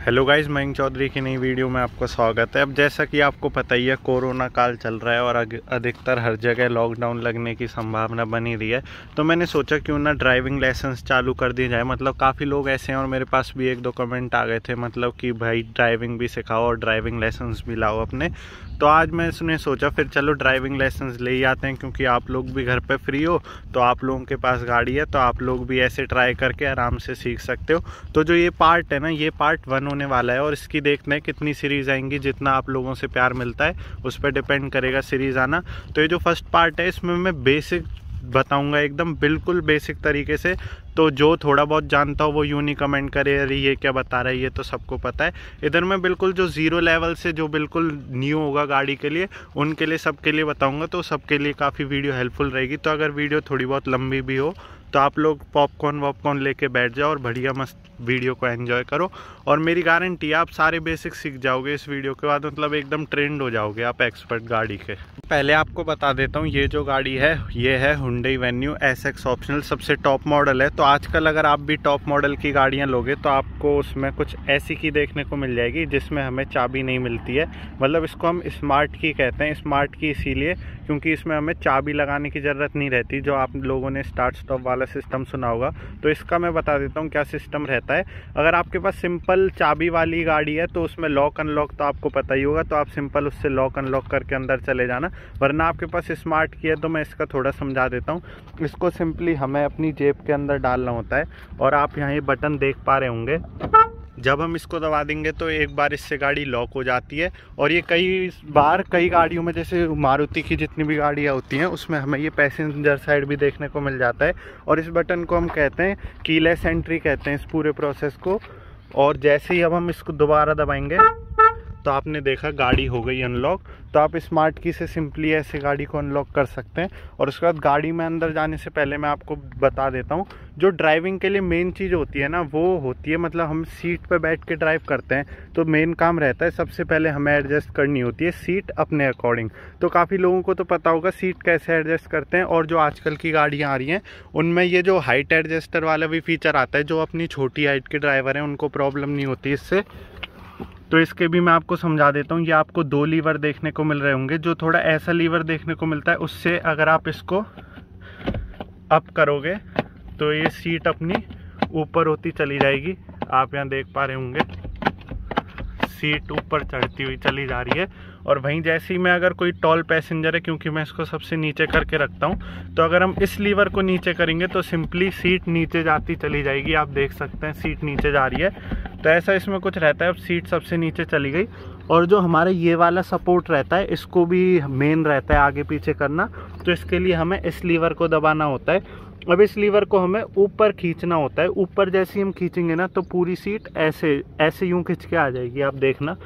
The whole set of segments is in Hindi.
हेलो गाइस, मयंक चौधरी की नई वीडियो में आपका स्वागत है। अब जैसा कि आपको पता ही है, कोरोना काल चल रहा है और अधिकतर हर जगह लॉकडाउन लगने की संभावना बनी रही है। तो मैंने सोचा क्यों ना ड्राइविंग लाइसेंस चालू कर दी जाए। मतलब काफ़ी लोग ऐसे हैं और मेरे पास भी एक दो कमेंट आ गए थे, मतलब कि भाई ड्राइविंग भी सिखाओ और ड्राइविंग लाइसेंस भी लाओ अपने। तो आज मैंने सोचा फिर चलो ड्राइविंग लाइसेंस ले ही आते हैं, क्योंकि आप लोग भी घर पे फ्री हो तो आप लोगों के पास गाड़ी है, तो आप लोग भी ऐसे ट्राई करके आराम से सीख सकते हो। तो जो ये पार्ट है ना, ये पार्ट 1 होने वाला है और इसकी देखते हैं कितनी सीरीज़ आएंगी। जितना आप लोगों से प्यार मिलता है उस पर डिपेंड करेगा सीरीज़ आना। तो ये जो फर्स्ट पार्ट है इसमें मैं बेसिक बताऊंगा, एकदम बिल्कुल बेसिक तरीके से। तो जो थोड़ा बहुत जानता हो वो यूँ नहीं कमेंट करे अरे ये क्या बता रहा है, ये तो सबको पता है। इधर मैं बिल्कुल जो ज़ीरो लेवल से जो बिल्कुल न्यू होगा गाड़ी के लिए, उनके लिए सबके लिए बताऊंगा। तो सबके लिए काफ़ी वीडियो हेल्पफुल रहेगी। तो अगर वीडियो थोड़ी बहुत लंबी भी हो तो आप लोग पॉपकॉर्न वॉपकॉर्न लेके बैठ जाओ और बढ़िया मस्त वीडियो को एंजॉय करो। और मेरी गारंटी है आप सारे बेसिक सीख जाओगे इस वीडियो के बाद, मतलब एकदम ट्रेंड हो जाओगे आप एक्सपर्ट गाड़ी के। पहले आपको बता देता हूँ, ये जो गाड़ी है ये है Hyundai Venue SX ऑप्शनल, सबसे टॉप मॉडल है। तो आजकल अगर आप भी टॉप मॉडल की गाड़ियाँ लोगे तो आपको उसमें कुछ ऐसी की देखने को मिल जाएगी जिसमें हमें चाबी नहीं मिलती है। मतलब इसको हम स्मार्ट की कहते हैं। स्मार्ट की इसीलिए क्योंकि इसमें हमें चाबी लगाने की ज़रूरत नहीं रहती, जो आप लोगों ने स्टार्ट स्टॉप वाला सिस्टम सुना होगा। तो इसका मैं बता देता हूँ क्या सिस्टम रहता है। अगर आपके पास सिंपल चाबी वाली गाड़ी है तो उसमें लॉक अनलॉक तो आपको पता ही होगा, तो आप सिंपल उससे लॉक अनलॉक करके अंदर चले जाना। वरना आपके पास स्मार्ट की है तो मैं इसका थोड़ा समझा देता हूँ। इसको सिंपली हमें अपनी जेब के अंदर डालना होता है और आप यहाँ ये बटन देख पा रहे होंगे। जब हम इसको दबा देंगे तो एक बार इससे गाड़ी लॉक हो जाती है। और ये कई गाड़ियों में, जैसे मारुति की जितनी भी गाड़ियाँ होती हैं उसमें हमें ये पैसेंजर साइड भी देखने को मिल जाता है। और इस बटन को हम कहते हैं कीलेस एंट्री कहते हैं इस पूरे प्रोसेस को। और जैसे ही अब हम इसको दोबारा दबाएंगे तो आपने देखा गाड़ी हो गई अनलॉक। तो आप स्मार्ट की से सिंपली ऐसे गाड़ी को अनलॉक कर सकते हैं। और उसके बाद गाड़ी में अंदर जाने से पहले मैं आपको बता देता हूँ, जो ड्राइविंग के लिए मेन चीज़ होती है ना, वो होती है, मतलब हम सीट पे बैठ के ड्राइव करते हैं तो मेन काम रहता है सबसे पहले हमें एडजस्ट करनी होती है सीट अपने अकॉर्डिंग। तो काफ़ी लोगों को तो पता होगा सीट कैसे एडजस्ट करते हैं। और जो आजकल की गाड़ियाँ आ रही हैं उनमें ये जो हाइट एडजस्टर वाला भी फीचर आता है, जो अपनी छोटी हाइट के ड्राइवर हैं उनको प्रॉब्लम नहीं होती इससे। तो इसके भी मैं आपको समझा देता हूँ। ये आपको 2 लीवर देखने को मिल रहे होंगे। जो थोड़ा ऐसा लीवर देखने को मिलता है, उससे अगर आप इसको अप करोगे तो ये सीट अपनी ऊपर होती चली जाएगी। आप यहाँ देख पा रहे होंगे सीट ऊपर चढ़ती हुई चली जा रही है। और वहीं जैसे ही मैं, अगर कोई टॉल पैसेंजर है, क्योंकि मैं इसको सबसे नीचे करके रखता हूँ, तो अगर हम इस लीवर को नीचे करेंगे तो सिंपली सीट नीचे जाती चली जाएगी। आप देख सकते हैं सीट नीचे जा रही है। तो ऐसा इसमें कुछ रहता है। अब सीट सबसे नीचे चली गई। और जो हमारा ये वाला सपोर्ट रहता है इसको भी मेन रहता है आगे पीछे करना। तो इसके लिए हमें इस लीवर को दबाना होता है। अब इस लीवर को हमें ऊपर खींचना होता है। ऊपर जैसे ही हम खींचेंगे ना तो पूरी सीट ऐसे यूं खिंच के आ जाएगी। आप देखना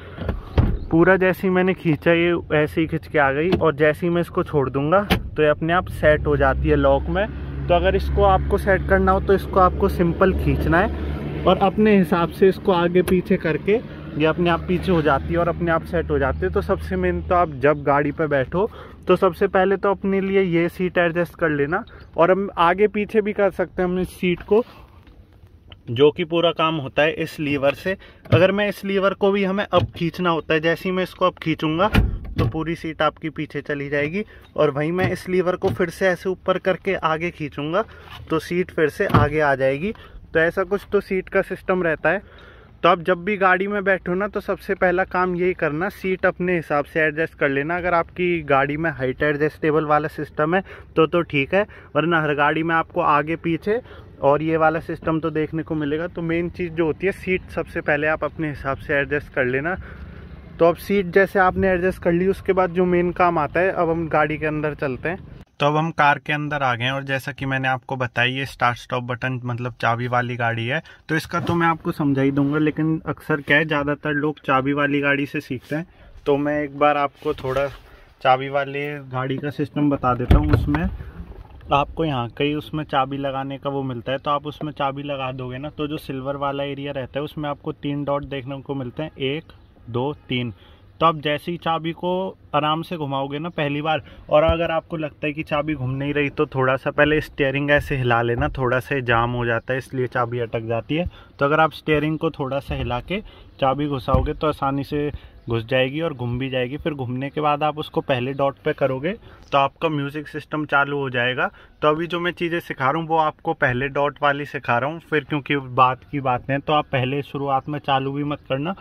पूरा जैसे ही मैंने खींचा ये ऐसे ही खिंच के आ गई। और जैसे ही मैं इसको छोड़ दूंगा तो ये अपने आप सेट हो जाती है लॉक में। तो अगर इसको आपको सेट करना हो तो इसको आपको सिंपल खींचना है और अपने हिसाब से इसको आगे पीछे करके ये अपने आप पीछे हो जाती है और अपने आप सेट हो जाती है। तो सबसे मेन तो आप जब गाड़ी पे बैठो तो सबसे पहले तो अपने लिए ये सीट एडजस्ट कर लेना। और हम आगे पीछे भी कर सकते हैं हम इस सीट को, जो कि पूरा काम होता है इस लीवर से। अगर मैं इस लीवर को भी हमें अब खींचना होता है, जैसे ही मैं इसको अब खींचूंगा तो पूरी सीट आपकी पीछे चली जाएगी। और वहीं मैं इस लीवर को फिर से ऐसे ऊपर करके आगे खींचूंगा तो सीट फिर से आगे आ जाएगी। तो ऐसा कुछ तो सीट का सिस्टम रहता है। तो आप जब भी गाड़ी में बैठो ना तो सबसे पहला काम यही करना, सीट अपने हिसाब से एडजस्ट कर लेना। अगर आपकी गाड़ी में हाइट एडजस्टेबल वाला सिस्टम है तो ठीक है, वरना हर गाड़ी में आपको आगे पीछे और ये वाला सिस्टम तो देखने को मिलेगा। तो मेन चीज़ जो होती है सीट सबसे पहले आप अपने हिसाब से एडजस्ट कर लेना। तो अब सीट जैसे आपने एडजस्ट कर ली, उसके बाद जो मेन काम आता है, अब हम गाड़ी के अंदर चलते हैं। तो अब हम कार के अंदर आ गए हैं और जैसा कि मैंने आपको बताया ये स्टार्ट स्टॉप बटन मतलब चाबी वाली गाड़ी है। तो इसका तो मैं आपको समझा ही दूंगा, लेकिन अक्सर क्या है ज़्यादातर लोग चाबी वाली गाड़ी से सीखते हैं। तो मैं एक बार आपको थोड़ा चाबी वाली गाड़ी का सिस्टम बता देता हूँ। उसमें आपको यहाँ कहीं उसमें चाबी लगाने का वो मिलता है, तो आप उसमें चाबी लगा दोगे ना तो जो सिल्वर वाला एरिया रहता है उसमें आपको 3 डॉट देखने को मिलते हैं, 1 2 3। तो आप जैसे ही चाबी को आराम से घुमाओगे ना पहली बार, और अगर आपको लगता है कि चाबी घूम नहीं रही तो थोड़ा सा पहले स्टीयरिंग ऐसे हिला लेना, थोड़ा सा जाम हो जाता है इसलिए चाबी अटक जाती है। तो अगर आप स्टीयरिंग को थोड़ा सा हिला के चाबी घुसाओगे तो आसानी से घुस जाएगी और घूम भी जाएगी। फिर घूमने के बाद आप उसको पहले डॉट पे करोगे तो आपका म्यूज़िक सिस्टम चालू हो जाएगा। तो अभी जो मैं चीज़ें सिखा रहा हूँ वो आपको पहले डॉट वाली सिखा रहा हूँ, फिर क्योंकि बात की बातें हैं तो आप पहले शुरुआत में चालू भी मत करना,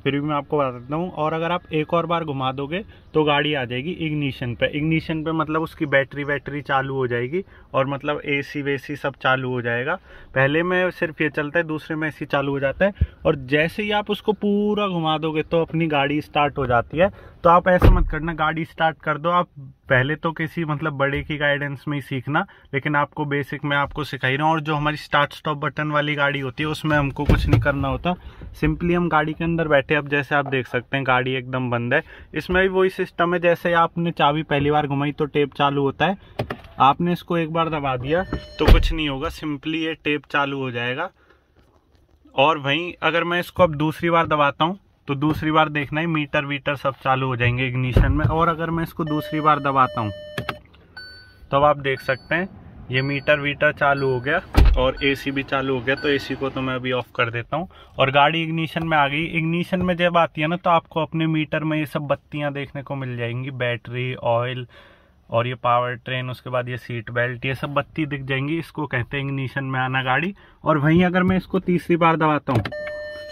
फिर भी मैं आपको बता देता हूँ। और अगर आप एक और बार घुमा दोगे तो गाड़ी आ जाएगी इग्निशन पे। इग्निशन पे मतलब उसकी बैटरी चालू हो जाएगी और मतलब एसी वेसी सब चालू हो जाएगा। पहले में सिर्फ ये चलता है, दूसरे में एसी चालू हो जाता है। और जैसे ही आप उसको पूरा घुमा दोगे तो अपनी गाड़ी स्टार्ट हो जाती है। तो आप ऐसा मत करना गाड़ी स्टार्ट कर दो, आप पहले तो किसी मतलब बड़े की गाइडेंस में ही सीखना, लेकिन आपको बेसिक मैं आपको सिखाई रहा हूँ। और जो हमारी स्टार्ट स्टॉप बटन वाली गाड़ी होती है उसमें हमको कुछ नहीं करना होता, सिंपली हम गाड़ी के अंदर बैठे, अब जैसे आप देख सकते हैं गाड़ी एकदम बंद है। इसमें भी वही सिस्टम है, जैसे आपने चाबी पहली बार घुमाई तो टेप चालू होता है, आपने इसको एक बार दबा दिया तो कुछ नहीं होगा, सिंपली ये टेप चालू हो जाएगा। और वहीं अगर मैं इसको अब दूसरी बार दबाता हूँ तो दूसरी बार देखना ही मीटर वीटर सब चालू हो जाएंगे इग्निशन में। और अगर मैं इसको दूसरी बार दबाता हूँ तो अब आप देख सकते हैं ये मीटर वीटर चालू हो गया और एसी भी चालू हो गया। तो एसी को तो मैं अभी ऑफ कर देता हूँ और गाड़ी इग्निशन में आ गई। इग्निशन में जब आती है ना तो आपको अपने मीटर में ये सब बत्तियाँ देखने को मिल जाएंगी, बैटरी, ऑयल और ये पावर ट्रेन, उसके बाद ये सीट बेल्ट, ये सब बत्ती दिख जाएंगी। इसको कहते हैं इग्निशन में आना गाड़ी। और वहीं अगर मैं इसको तीसरी बार दबाता हूँ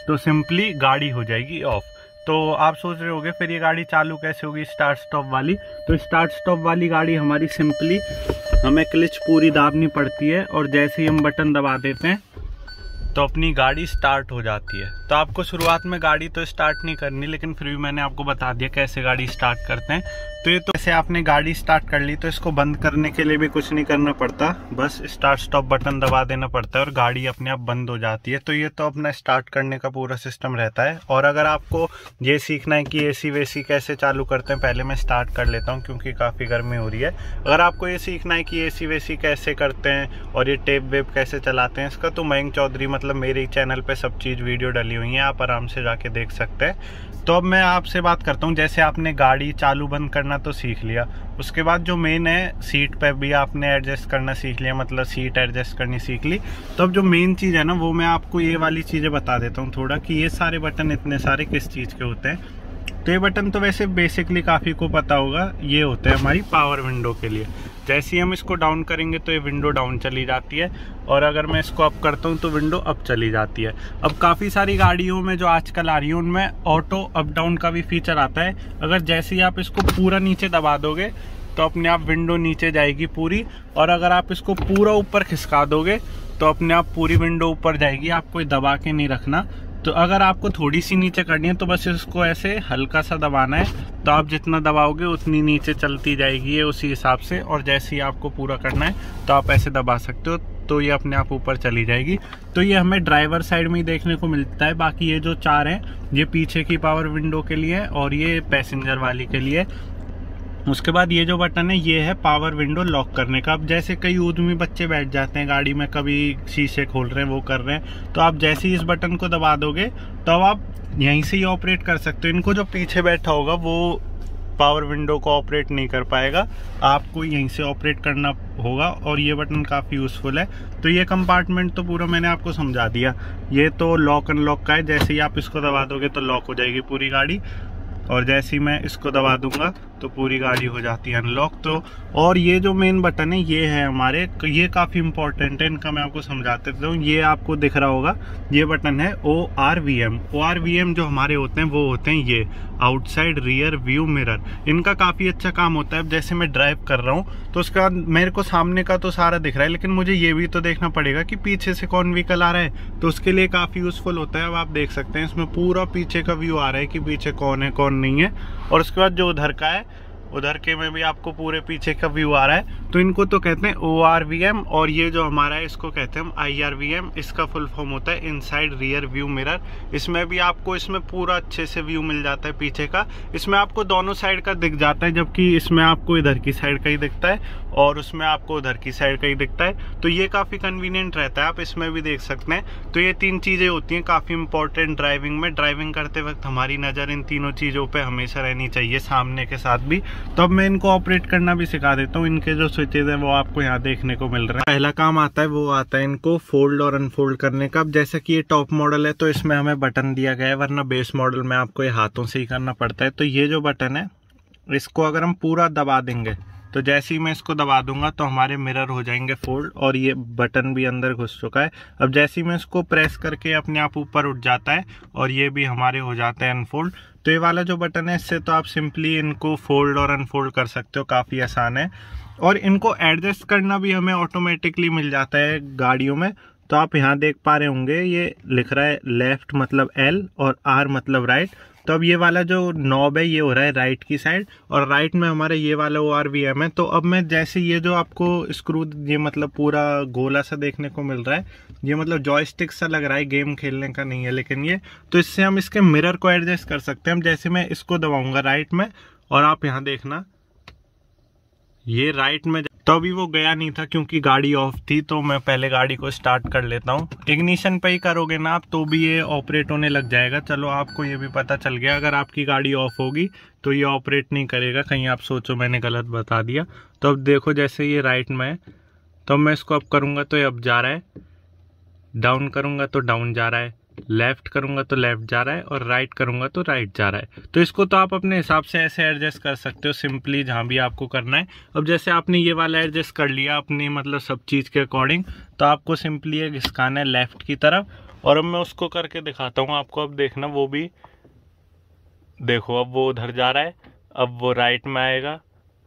तो सिंपली गाड़ी हो जाएगी ऑफ। तो आप सोच रहे होगे फिर ये गाड़ी चालू कैसे होगी स्टार्ट स्टॉप वाली। तो स्टार्ट स्टॉप वाली गाड़ी हमारी सिंपली हमें क्लच पूरी दाबनी पड़ती है और जैसे ही हम बटन दबा देते हैं तो अपनी गाड़ी स्टार्ट हो जाती है। तो आपको शुरुआत में गाड़ी तो स्टार्ट नहीं करनी, लेकिन फिर भी मैंने आपको बता दिया कैसे गाड़ी स्टार्ट करते हैं। तो ये तो ऐसे आपने गाड़ी स्टार्ट कर ली तो इसको बंद करने के लिए भी कुछ नहीं करना पड़ता, बस स्टार्ट स्टॉप बटन दबा देना पड़ता है और गाड़ी अपने आप बंद हो जाती है। तो ये तो अपना स्टार्ट करने का पूरा सिस्टम रहता है। और अगर आपको ये सीखना है कि एसी वेसी कैसे चालू करते हैं, पहले मैं स्टार्ट कर लेता हूँ क्योंकि काफ़ी गर्मी हो रही है। अगर आपको ये सीखना है कि एसी वेसी कैसे करते हैं और ये टेप वेप कैसे चलाते हैं इसका, तो मयंक चौधरी मतलब मेरे चैनल पे सब चीज़ वीडियो डली हुई है, आप आराम से जाके देख सकते हैं। तो अब मैं आपसे बात करता हूँ, जैसे आपने गाड़ी चालू बंद करना तो सीख लिया, उसके बाद जो मेन है सीट पे भी आपने एडजस्ट करना सीख लिया, मतलब सीट एडजस्ट करनी सीख ली। तो अब जो मेन चीज़ है ना वो मैं आपको ये वाली चीज़ें बता देता हूँ थोड़ा, कि ये सारे बटन इतने सारे किस चीज़ के होते हैं। तो ये बटन तो वैसे बेसिकली काफ़ी को पता होगा, ये होता है हमारी पावर विंडो के लिए। जैसे ही हम इसको डाउन करेंगे तो ये विंडो डाउन चली जाती है और अगर मैं इसको अप करता हूँ तो विंडो अप चली जाती है। अब काफ़ी सारी गाड़ियों में जो आजकल आ रही है उनमें ऑटो अप डाउन का भी फीचर आता है। अगर जैसे ही आप इसको पूरा नीचे दबा दोगे तो अपने आप विंडो नीचे जाएगी पूरी, और अगर आप इसको पूरा ऊपर खिसका दोगे तो अपने आप पूरी विंडो ऊपर जाएगी, आपको दबा के नहीं रखना। तो अगर आपको थोड़ी सी नीचे करनी है तो बस इसको ऐसे हल्का सा दबाना है, तो आप जितना दबाओगे उतनी नीचे चलती जाएगी ये उसी हिसाब से। और जैसे ही आपको पूरा करना है तो आप ऐसे दबा सकते हो तो ये अपने आप ऊपर चली जाएगी। तो ये हमें ड्राइवर साइड में ही देखने को मिलता है। बाकी ये जो चार हैं ये पीछे की पावर विंडो के लिए है और ये पैसेंजर वाली के लिए। उसके बाद ये जो बटन है ये है पावर विंडो लॉक करने का। अब जैसे कई उद्यमी बच्चे बैठ जाते हैं गाड़ी में, कभी शीशे खोल रहे हैं वो कर रहे हैं, तो आप जैसे ही इस बटन को दबा दोगे तो आप यहीं से ही ऑपरेट कर सकते हो। इनको जो पीछे बैठा होगा वो पावर विंडो को ऑपरेट नहीं कर पाएगा, आपको यहीं से ऑपरेट करना होगा। और ये बटन काफ़ी यूज़फुल है। तो ये कंपार्टमेंट तो पूरा मैंने आपको समझा दिया। ये तो लॉक अनलॉक का है, जैसे ही आप इसको दबा दोगे तो लॉक हो जाएगी पूरी गाड़ी, और जैसे ही मैं इसको दबा दूंगा तो पूरी गाड़ी हो जाती है अनलॉक। तो और ये जो मेन बटन है ये है हमारे, ये काफ़ी इंपॉर्टेंट है, इनका मैं आपको समझाते हूँ। ये आपको दिख रहा होगा, ये बटन है ORVM। ORVM जो हमारे होते हैं वो होते हैं ये आउटसाइड रियर व्यू मिरर। इनका काफ़ी अच्छा काम होता है। अब जैसे मैं ड्राइव कर रहा हूँ तो उसके बाद मेरे को सामने का तो सारा दिख रहा है, लेकिन मुझे ये भी तो देखना पड़ेगा कि पीछे से कौन व्हीकल आ रहा है, तो उसके लिए काफ़ी यूज़फुल होता है। अब आप देख सकते हैं इसमें पूरा पीछे का व्यू आ रहा है कि पीछे कौन है कौन नहीं है। और उसके बाद जो उधर का है, उधर के में भी आपको पूरे पीछे का व्यू आ रहा है। तो इनको तो कहते हैं ORVM, और ये जो हमारा है इसको कहते हैं हम IRVM। इसका फुल फॉर्म होता है इनसाइड रियर व्यू मिरर। इसमें भी आपको इसमें पूरा अच्छे से व्यू मिल जाता है पीछे का। इसमें आपको दोनों साइड का दिख जाता है, जबकि इसमें आपको इधर की साइड का ही दिखता है और उसमें आपको उधर की साइड का ही दिखता है। तो ये काफ़ी कन्वीनियंट रहता है, आप इसमें भी देख सकते हैं। तो ये 3 चीज़ें होती हैं काफ़ी इंपॉर्टेंट ड्राइविंग में। ड्राइविंग करते वक्त हमारी नज़र इन तीनों चीज़ों पे हमेशा रहनी चाहिए, सामने के साथ भी। तो अब मैं इनको ऑपरेट करना भी सिखा देता हूँ। इनके जो स्विचेज हैं वो आपको यहाँ देखने को मिल रहा है। पहला काम आता है वो आता है इनको फोल्ड और अनफोल्ड करने का। अब जैसे कि ये टॉप मॉडल है तो इसमें हमें बटन दिया गया है, वरना बेस मॉडल में आपको ये हाथों से ही करना पड़ता है। तो ये जो बटन है इसको अगर हम पूरा दबा देंगे तो जैसे ही मैं इसको दबा दूंगा तो हमारे मिरर हो जाएंगे फोल्ड, और ये बटन भी अंदर घुस चुका है। अब जैसे ही मैं इसको प्रेस करके अपने आप ऊपर उठ जाता है और ये भी हमारे हो जाते हैं अनफोल्ड। तो ये वाला जो बटन है इससे तो आप सिंपली इनको फोल्ड और अनफोल्ड कर सकते हो, काफ़ी आसान है। और इनको एडजस्ट करना भी हमें ऑटोमेटिकली मिल जाता है गाड़ियों में। तो आप यहाँ देख पा रहे होंगे ये लिख रहा है लेफ्ट मतलब L और R मतलब राइट। तो अब ये वाला जो नॉब है ये हो रहा है राइट की साइड, और राइट में हमारे ये वाला ORVM है। तो अब मैं जैसे ये जो आपको स्क्रू ये मतलब पूरा गोला सा देखने को मिल रहा है, ये मतलब जॉयस्टिक सा लग रहा है, गेम खेलने का नहीं है लेकिन ये। तो इससे हम इसके मिरर को एडजस्ट कर सकते हैं। जैसे मैं इसको दबाऊंगा राइट में और आप यहाँ देखना ये राइट में, तो अभी वो गया नहीं था क्योंकि गाड़ी ऑफ थी। तो मैं पहले गाड़ी को स्टार्ट कर लेता हूँ। इग्निशन पे ही करोगे ना आप तो भी ये ऑपरेट होने लग जाएगा। चलो आपको ये भी पता चल गया, अगर आपकी गाड़ी ऑफ होगी तो ये ऑपरेट नहीं करेगा, कहीं आप सोचो मैंने गलत बता दिया। तो अब देखो जैसे ये राइट में है तो मैं इसको अप करूँगा तो ये अप जा रहा है, डाउन करूँगा तो डाउन जा रहा है, लेफ्ट करूंगा तो लेफ्ट जा रहा है, और राइट करूंगा तो राइट जा रहा है। तो इसको तो आप अपने हिसाब से ऐसे एडजस्ट कर सकते हो सिंपली, जहां भी आपको करना है। अब जैसे आपने ये वाला एडजस्ट कर लिया अपनी मतलब सब चीज़ के अकॉर्डिंग, तो आपको सिंपली एक घिसकाना है लेफ्ट की तरफ। और अब मैं उसको करके दिखाता हूँ आपको। अब देखना वो भी देखो, अब वो उधर जा रहा है, अब वो राइट में आएगा,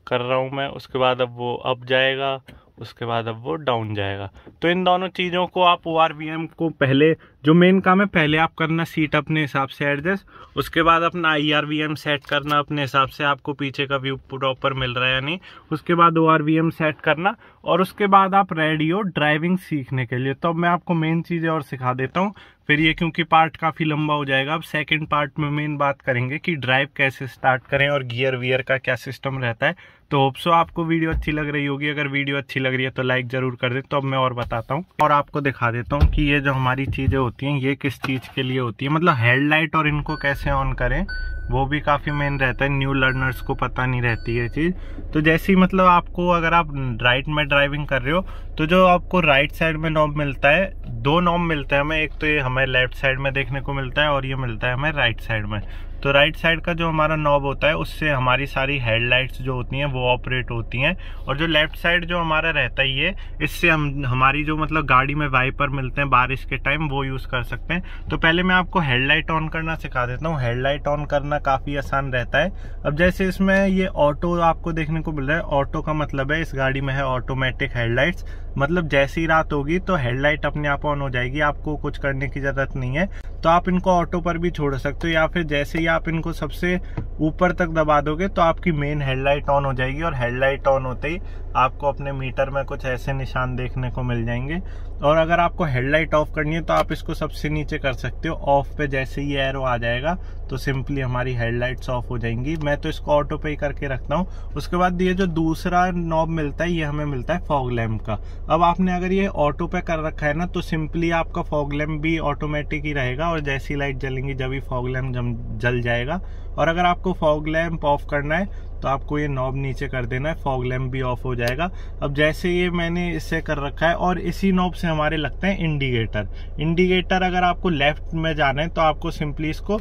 कर रहा हूँ मैं। उसके बाद अब वो अप जाएगा, उसके बाद अब वो डाउन जाएगा। तो इन दोनों चीज़ों को आप ORVM को पहले जो मेन काम है पहले आप करना सीट अपने हिसाब से एडजस्ट, उसके बाद अपना IRVM सेट करना अपने हिसाब से, आपको पीछे का व्यू प्रॉपर मिल रहा है या नहीं, उसके बाद ORVM सेट करना, और उसके बाद आप रेडी हो ड्राइविंग सीखने के लिए। तो अब मैं आपको मेन चीज़ें और सिखा देता हूँ, फिर ये क्योंकि पार्ट काफ़ी लंबा हो जाएगा। अब सेकंड पार्ट में मेन बात करेंगे कि ड्राइव कैसे स्टार्ट करें और गियर वियर का क्या सिस्टम रहता है। तो होप सो आपको वीडियो अच्छी लग रही होगी। अगर वीडियो अच्छी लग रही है तो लाइक ज़रूर कर दे। तो अब मैं और बताता हूँ और आपको दिखा देता हूँ कि ये जो हमारी चीज़ें होती हैं ये किस चीज़ के लिए होती है, मतलब हेडलाइट और इनको कैसे ऑन करें वो भी काफ़ी मेन रहता है। न्यू लर्नर्स को पता नहीं रहती है चीज़। तो जैसे ही मतलब आपको अगर आप राइट में ड्राइविंग कर रहे हो तो जो आपको राइट साइड में नॉब मिलता है, 2 नॉब मिलते हैं हमें, एक तो ये हमें लेफ्ट साइड में देखने को मिलता है और ये मिलता है हमें राइट साइड में। तो राइट साइड का जो हमारा नॉब होता है उससे हमारी सारी हेडलाइट्स जो होती हैं वो ऑपरेट होती हैं, और जो लेफ्ट साइड जो हमारा रहता है ये, इससे हम हमारी जो मतलब गाड़ी में वाइपर मिलते हैं बारिश के टाइम वो यूज़ कर सकते हैं। तो पहले मैं आपको हेडलाइट ऑन करना सिखा देता हूँ। हेडलाइट ऑन करना काफ़ी आसान रहता है। अब जैसे इसमें ये ऑटो आपको देखने को मिल रहा है, ऑटो का मतलब है इस गाड़ी में है ऑटोमेटिक हेडलाइट्स, मतलब जैसी रात होगी तो हेडलाइट अपने आप ऑन हो जाएगी, आपको कुछ करने की ज़रूरत नहीं है। तो आप इनको ऑटो पर भी छोड़ सकते हो, या फिर जैसे ही आप इनको सबसे ऊपर तक दबा दोगे तो आपकी मेन हेडलाइट ऑन हो जाएगी, और हेडलाइट ऑन होते ही आपको अपने मीटर में कुछ ऐसे निशान देखने को मिल जाएंगे। और अगर आपको हेडलाइट ऑफ करनी है तो आप इसको सबसे नीचे कर सकते हो, ऑफ पे जैसे ही एरो आ जाएगा तो सिंपली हमारी हेडलाइट्स ऑफ हो जाएंगी। मैं तो इसको ऑटो पे ही करके रखता हूँ। उसके बाद ये जो दूसरा नॉब मिलता है ये हमें मिलता है फॉग लैम्प का। अब आपने अगर ये ऑटो पे कर रखा है ना तो सिंपली आपका फॉग लैम्प भी ऑटोमेटिक ही रहेगा, और जैसी लाइट जलेंगी जब भी फॉग लैम्प जल जाएगा। और अगर आपको फॉग लैम्प ऑफ करना है तो आपको ये नॉब नीचे कर देना है, फॉग लैम्प भी ऑफ हो जाएगा। अब जैसे ये मैंने इससे कर रखा है, और इसी नॉब से हमारे लगते हैं इंडिकेटर। इंडिकेटर अगर आपको लेफ्ट में जाना है तो आपको सिंपली इसको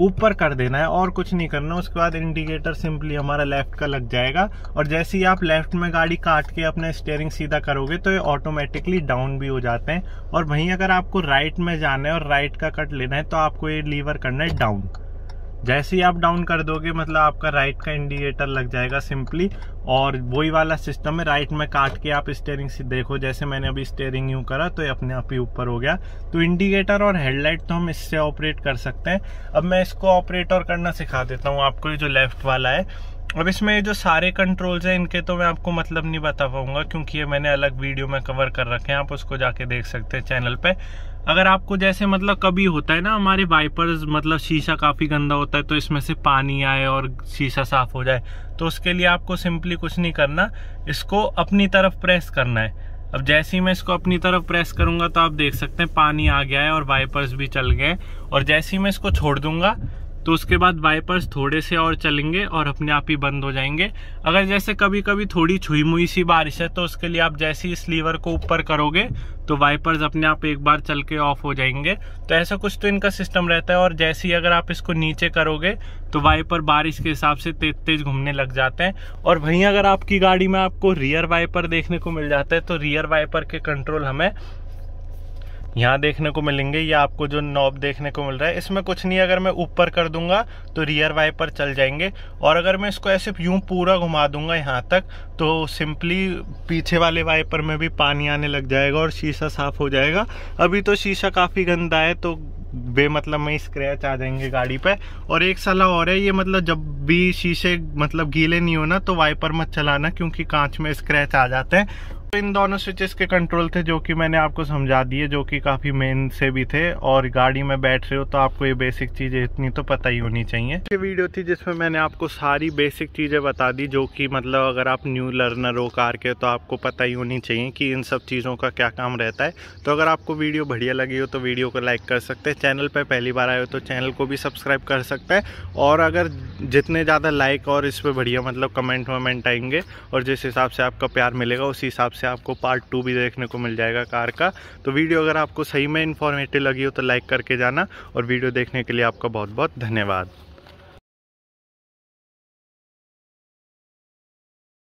ऊपर कर देना है और कुछ नहीं करना। उसके बाद इंडिकेटर सिंपली हमारा लेफ्ट का लग जाएगा, और जैसे ही आप लेफ्ट में गाड़ी काट के अपने स्टीयरिंग सीधा करोगे तो ये ऑटोमेटिकली डाउन भी हो जाते हैं। और वहीं अगर आपको राइट में जाना है और राइट का कट लेना है तो आपको ये लीवर करना है डाउन। जैसे ही आप डाउन कर दोगे मतलब आपका राइट का इंडिकेटर लग जाएगा सिंपली, और वही वाला सिस्टम है, राइट में काट के आप स्टीयरिंग से देखो, जैसे मैंने अभी स्टीयरिंग यूं करा तो ये अपने आप ही ऊपर हो गया। तो इंडिकेटर और हेडलाइट तो हम इससे ऑपरेट कर सकते हैं। अब मैं इसको ऑपरेट और करना सिखा देता हूँ आपको। ये जो लेफ्ट वाला है अब इसमें जो सारे कंट्रोल्स हैं इनके तो मैं आपको मतलब नहीं बता पाऊंगा, क्योंकि ये मैंने अलग वीडियो में कवर कर रखे हैं, आप उसको जाके देख सकते हैं चैनल पे। अगर आपको जैसे मतलब कभी होता है ना हमारे वाइपर्स मतलब शीशा काफ़ी गंदा होता है तो इसमें से पानी आए और शीशा साफ हो जाए, तो उसके लिए आपको सिंपली कुछ नहीं करना, इसको अपनी तरफ प्रेस करना है। अब जैसे ही मैं इसको अपनी तरफ प्रेस करूंगा तो आप देख सकते हैं पानी आ गया है और वाइपर्स भी चल गए। और जैसे ही मैं इसको छोड़ दूंगा तो उसके बाद वाइपर्स थोड़े से और चलेंगे और अपने आप ही बंद हो जाएंगे। अगर जैसे कभी कभी थोड़ी छुई मुई सी बारिश है तो उसके लिए आप जैसे ही इस लीवर को ऊपर करोगे तो वाइपर्स अपने आप एक बार चल के ऑफ हो जाएंगे। तो ऐसा कुछ तो इनका सिस्टम रहता है। और जैसे ही अगर आप इसको नीचे करोगे तो वाइपर बारिश के हिसाब से तेज तेज घूमने लग जाते हैं। और वहीं अगर आपकी गाड़ी में आपको रियर वाइपर देखने को मिल जाता है तो रियर वाइपर के कंट्रोल हमें यहाँ देखने को मिलेंगे। ये आपको जो नॉब देखने को मिल रहा है इसमें कुछ नहीं, अगर मैं ऊपर कर दूंगा तो रियर वाइपर चल जाएंगे। और अगर मैं इसको ऐसे यूं पूरा घुमा दूंगा यहाँ तक तो सिंपली पीछे वाले वाइपर में भी पानी आने लग जाएगा और शीशा साफ हो जाएगा। अभी तो शीशा काफ़ी गंदा है तो बेमतलब में स्क्रैच आ जाएंगे गाड़ी पे। और एक सलाह और है, ये मतलब जब भी शीशे मतलब गीले नहीं हो ना तो वाइपर मत चलाना, क्योंकि कांच में स्क्रैच आ जाते हैं। तो इन दोनों स्विचेस के कंट्रोल थे जो कि मैंने आपको समझा दिए, जो कि काफ़ी मेन से भी थे। और गाड़ी में बैठ रहे हो तो आपको ये बेसिक चीज़ें इतनी तो पता ही होनी चाहिए। ये वीडियो थी जिसमें मैंने आपको सारी बेसिक चीज़ें बता दी, जो कि मतलब अगर आप न्यू लर्नर हो कार के तो आपको पता ही होनी चाहिए कि इन सब चीज़ों का क्या काम रहता है। तो अगर आपको वीडियो बढ़िया लगी हो तो वीडियो को लाइक कर सकते हैं, चैनल पर पहली बार आए हो तो चैनल को भी सब्सक्राइब कर सकते हैं। और अगर जितने ज़्यादा लाइक और इस पर बढ़िया मतलब कमेंट वमेंट आएंगे और जिस हिसाब से आपका प्यार मिलेगा उसी हिसाब से आपको पार्ट 2 भी देखने को मिल जाएगा कार का। तो वीडियो अगर आपको सही में इन्फॉर्मेटिव लगी हो तो लाइक करके जाना। और वीडियो देखने के लिए आपका बहुत बहुत धन्यवाद।